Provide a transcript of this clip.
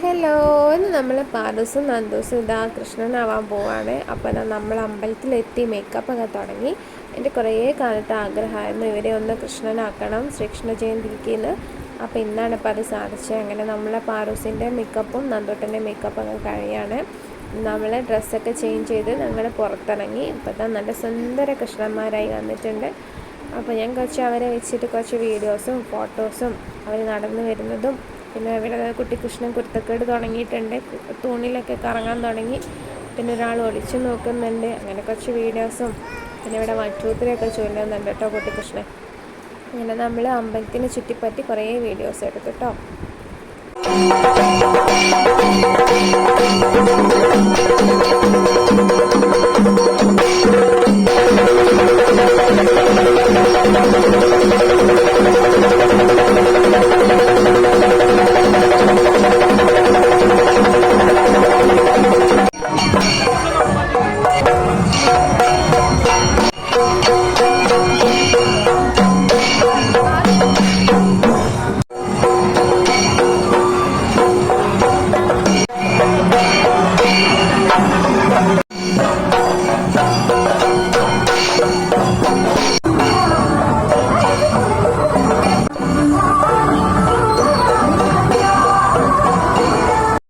Hello, ഇന്ന് നമ്മൾ പാറൂസും നന്ദൂസും ഇതാ കൃഷ്ണനാവാൻ പോവാണ്. അപ്പോൾ നമ്മൾ അമ്പലത്തിലെത്തി, മേക്കപ്പൊക്കെ തുടങ്ങി. എൻ്റെ കുറേ കാലത്തെ ആഗ്രഹമായിരുന്നു ഇവരെ ഒന്ന് കൃഷ്ണനാക്കണം ശ്രീകൃഷ്ണ ജയന്തിക്ക്. അപ്പോൾ ഇന്നാണ് ഇപ്പോൾ അത് സാധിച്ചത്. അങ്ങനെ നമ്മളെ പാറൂസിൻ്റെ മേക്കപ്പും നന്ദൂട്ടൻ്റെ മേക്കപ്പൊക്കെ കഴിയാണ്. നമ്മൾ ഡ്രസ്സൊക്കെ ചേഞ്ച് ചെയ്ത് ഞങ്ങൾ പുറത്തിറങ്ങി. ഇപ്പോൾ നല്ല സുന്ദര കൃഷ്ണന്മാരായി വന്നിട്ടുണ്ട്. അപ്പോൾ ഞാൻ കുറച്ച് അവരെ വെച്ചിട്ട് കുറച്ച് വീഡിയോസും ഫോട്ടോസും അവർ നടന്നു വരുന്നതും, പിന്നെ ഇവിടെ കുട്ടിക്കൃഷ്ണൻ കുരുത്തക്കേട് തുടങ്ങിയിട്ടുണ്ട്, തൂണിലൊക്കെ കറങ്ങാൻ തുടങ്ങി. പിന്നെ ഒരാൾ ഒളിച്ചു നോക്കുന്നുണ്ട്. അങ്ങനെ കുറച്ച് വീഡിയോസും, പിന്നെ ഇവിടെ വട്ടൂത്തിലൊക്കെ ചൊല്ലുന്നുണ്ട് കേട്ടോ കുട്ടിക്കൃഷ്ണൻ. അങ്ങനെ നമ്മൾ അമ്പലത്തിനെ ചുറ്റിപ്പറ്റി കുറേ വീഡിയോസ് എടുത്തു കേട്ടോ.